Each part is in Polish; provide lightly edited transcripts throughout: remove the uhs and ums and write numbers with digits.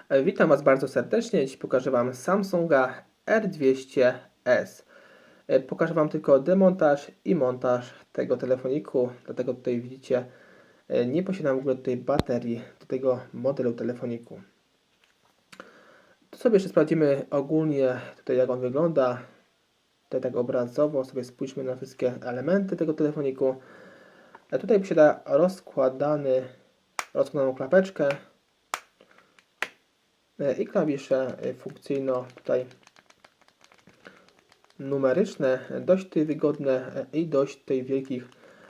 Witam Was bardzo serdecznie. Dziś pokażę Wam Samsunga R200S. Pokażę Wam tylko demontaż i montaż tego telefoniku, dlatego tutaj widzicie, nie posiadam w ogóle tutaj baterii do tego modelu telefoniku. To sobie jeszcze sprawdzimy ogólnie tutaj, jak on wygląda. Tutaj tak obrazowo sobie spójrzmy na wszystkie elementy tego telefoniku. Tutaj posiada rozkładaną klapeczkę i klawisze funkcyjno tutaj numeryczne, dość tutaj wygodne i dość tutaj wielkich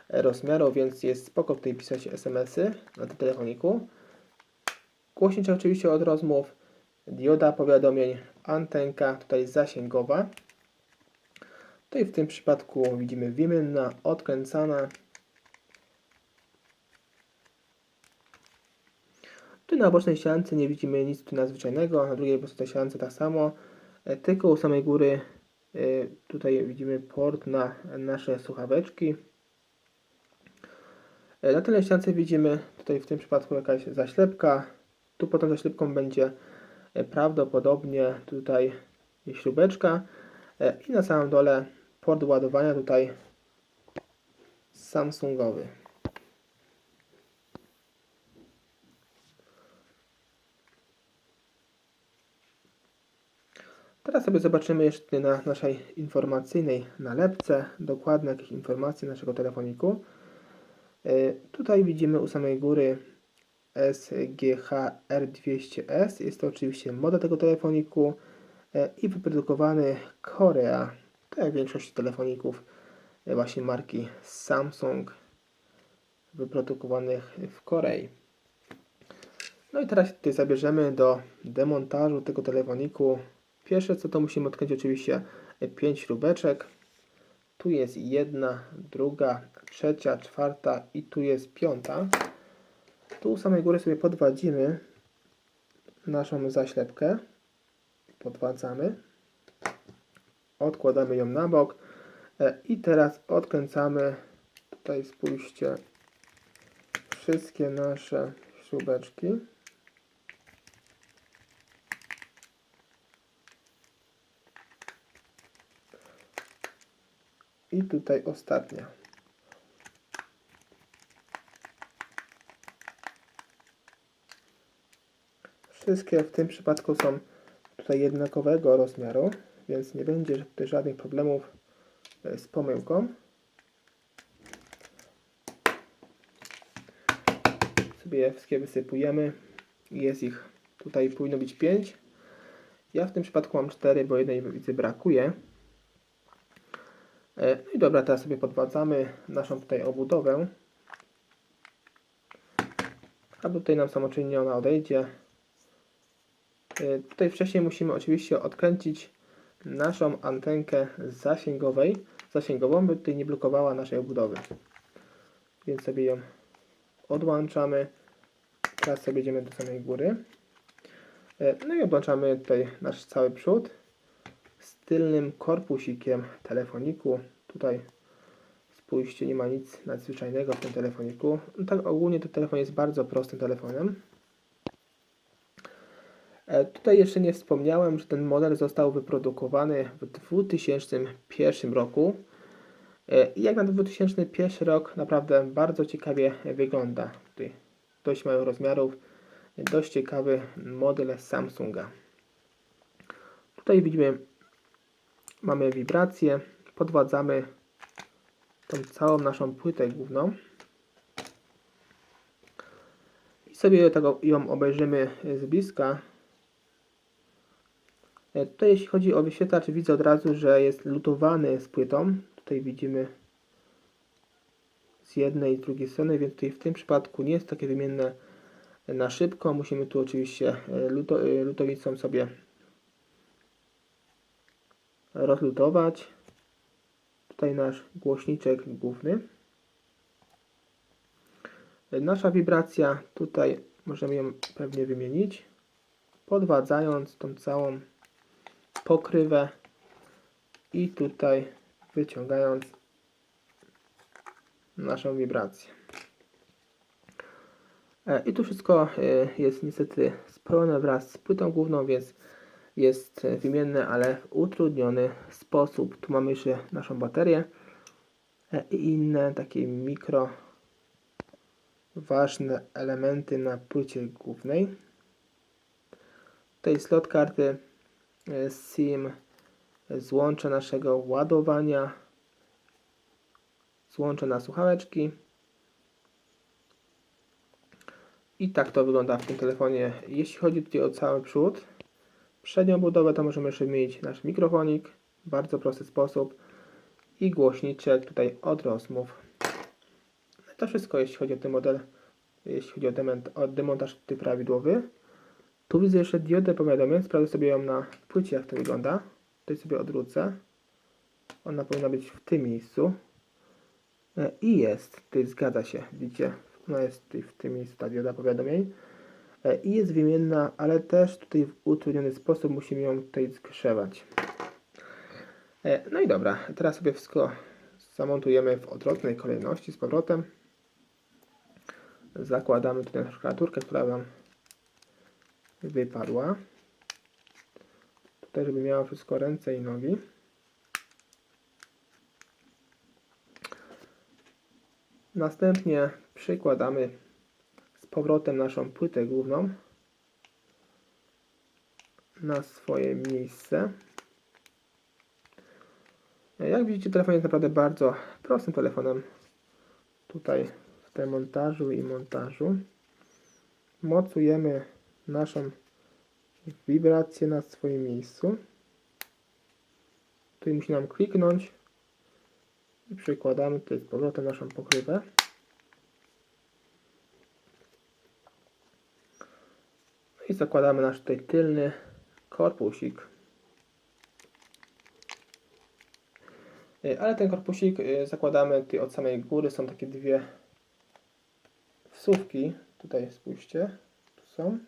rozmiarów, więc jest spoko tutaj pisać SMS-y na tym telefoniku. Głośnik oczywiście od rozmów, dioda powiadomień, antenka tutaj zasięgowa. Tutaj w tym przypadku widzimy wymienna, odkręcana. Tu na bocznej ściance nie widzimy nic tu nadzwyczajnego, na drugiej bocznej ściance tak samo, tylko u samej góry tutaj widzimy port na nasze słuchaweczki. Na tylnej ściance widzimy tutaj w tym przypadku jakaś zaślepka. Tu pod tą zaślepką będzie prawdopodobnie tutaj śrubeczka i na samym dole port ładowania tutaj Samsungowy. Teraz sobie zobaczymy jeszcze na naszej informacyjnej nalepce dokładne jakieś informacje naszego telefoniku. Tutaj widzimy u samej góry SGH R200S. Jest to oczywiście model tego telefoniku i wyprodukowany Korea. Tak jak większość telefoników właśnie marki Samsung wyprodukowanych w Korei. No i teraz tutaj zabierzemy do demontażu tego telefoniku. Pierwsze co to musimy odkręcić oczywiście 5 śrubeczek. Tu jest jedna, druga, trzecia, czwarta i tu jest piąta. Tu u samej góry sobie podwadzimy naszą zaślepkę. Podwadzamy. Odkładamy ją na bok. I teraz odkręcamy, tutaj spójrzcie, wszystkie nasze śrubeczki. I tutaj ostatnia. Wszystkie w tym przypadku są tutaj jednakowego rozmiaru, więc nie będzie tutaj żadnych problemów z pomyłką. Sobie je wszystkie wysypujemy. Jest ich tutaj powinno być 5. Ja w tym przypadku mam 4, bo jednej widzę brakuje. No i dobra, teraz sobie podwadzamy naszą tutaj obudowę, aby tutaj nam samoczynnie ona odejdzie. Tutaj wcześniej musimy oczywiście odkręcić naszą antenkę zasięgową, by tutaj nie blokowała naszej obudowy. Więc sobie ją odłączamy. Teraz sobie idziemy do samej góry. No i odłączamy tutaj nasz cały przód z tylnym korpusikiem telefoniku. Tutaj spójrzcie, nie ma nic nadzwyczajnego w tym telefoniku. No tak ogólnie ten telefon jest bardzo prostym telefonem. Tutaj jeszcze nie wspomniałem, że ten model został wyprodukowany w 2001 roku. I jak na 2001 rok naprawdę bardzo ciekawie wygląda. Tutaj dość małych rozmiarów, dość ciekawy model Samsunga. Tutaj widzimy, mamy wibrację, podwadzamy tą całą naszą płytę główną i sobie ją obejrzymy z bliska. Tutaj jeśli chodzi o wyświetlacz, widzę od razu, że jest lutowany z płytą. Tutaj widzimy z jednej i z drugiej strony, więc tutaj w tym przypadku nie jest takie wymienne na szybko. Musimy tu oczywiście lutownicą sobie rozlutować. Tutaj nasz głośniczek główny. Nasza wibracja, tutaj możemy ją pewnie wymienić, podwadzając tą całą pokrywę i tutaj wyciągając naszą wibrację. I tu wszystko jest niestety spełnione wraz z płytą główną, więc jest wymienne, ale w utrudniony sposób. Tu mamy jeszcze naszą baterię i inne takie mikro ważne elementy na płycie głównej. Tutaj slot karty SIM, złącze naszego ładowania, złącze na słuchaweczki. I tak to wygląda w tym telefonie. Jeśli chodzi tutaj o cały przód, przednią budowę, to możemy jeszcze wymienić nasz mikrofonik w bardzo prosty sposób i głośniczek tutaj od rozmów. To wszystko, jeśli chodzi o ten model, jeśli chodzi o demontaż tutaj prawidłowy. Tu widzę jeszcze diodę powiadomień, sprawdzę sobie ją na płycie, jak to wygląda. Tutaj sobie odwrócę. Ona powinna być w tym miejscu. I jest, tutaj zgadza się, widzicie, ona jest tutaj w tym miejscu, ta dioda powiadomień. I jest wymienna, ale też tutaj w utrudniony sposób musimy ją tutaj zgrzewać. No i dobra, teraz sobie wszystko zamontujemy w odwrotnej kolejności z powrotem. Zakładamy tutaj naszą klawiaturkę, która nam wypadła. Tutaj, żeby miało wszystko ręce i nogi. Następnie przykładamy z powrotem naszą płytę główną na swoje miejsce. Jak widzicie, telefon jest naprawdę bardzo prostym telefonem. Tutaj w demontażu i montażu mocujemy naszą wibrację na swoim miejscu. Tutaj musi nam kliknąć i przykładamy tutaj z powrotem naszą pokrywę. I zakładamy nasz tutaj tylny korpusik. Ale ten korpusik zakładamy tutaj od samej góry. Są takie dwie wsówki. Tutaj spójrzcie. Tu są.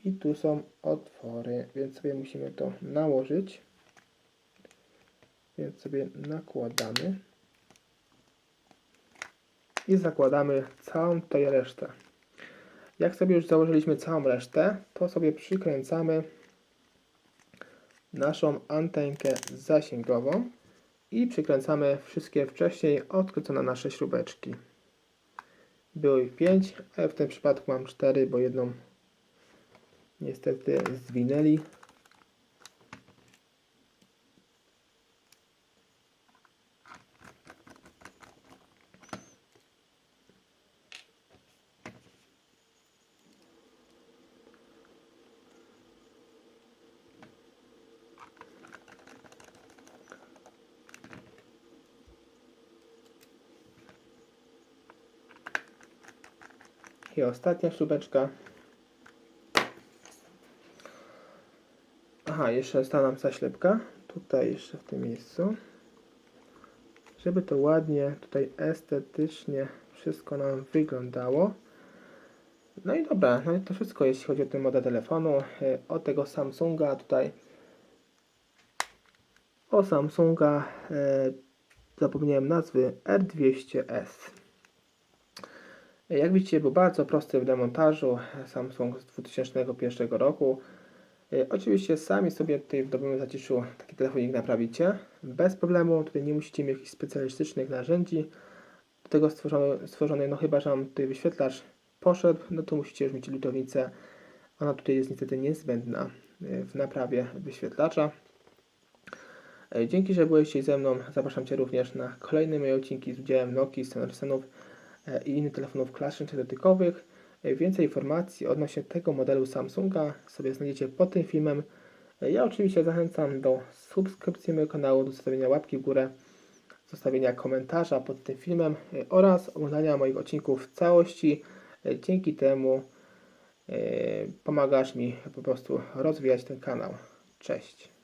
I tu są otwory. Więc sobie musimy to nałożyć. Więc sobie nakładamy. I zakładamy całą tutaj resztę. Jak sobie już założyliśmy całą resztę, to sobie przykręcamy naszą antenkę zasięgową i przykręcamy wszystkie wcześniej odkręcone nasze śrubeczki. Było ich 5, ale w tym przypadku mam 4, bo jedną niestety zwinęli. I ostatnia śrubeczka. Aha, jeszcze została nam zaślepka. Tutaj jeszcze w tym miejscu. Żeby to ładnie, tutaj estetycznie wszystko nam wyglądało. No i dobra, no i to wszystko jeśli chodzi o ten model telefonu. O tego Samsunga tutaj. O Samsunga zapomniałem nazwy R200S. Jak widzicie, był bardzo prosty w demontażu. Samsung z 2001 roku. Oczywiście sami sobie tutaj w dobrym zaciszu taki telefonik naprawicie. Bez problemu, tutaj nie musicie mieć jakichś specjalistycznych narzędzi. Do tego stworzony, no chyba, że wam tutaj wyświetlacz poszedł, no to musicie już mieć lutownicę. Ona tutaj jest niestety niezbędna w naprawie wyświetlacza. Dzięki, że byłeś ze mną. Zapraszam Cię również na kolejne moje odcinki z udziałem Nokii, Sonarsenów i innych telefonów klasycznych dotykowych. Więcej informacji odnośnie tego modelu Samsunga sobie znajdziecie pod tym filmem. Ja oczywiście zachęcam do subskrypcji mojego kanału, do zostawienia łapki w górę, zostawienia komentarza pod tym filmem oraz oglądania moich odcinków w całości. Dzięki temu pomagasz mi po prostu rozwijać ten kanał. Cześć!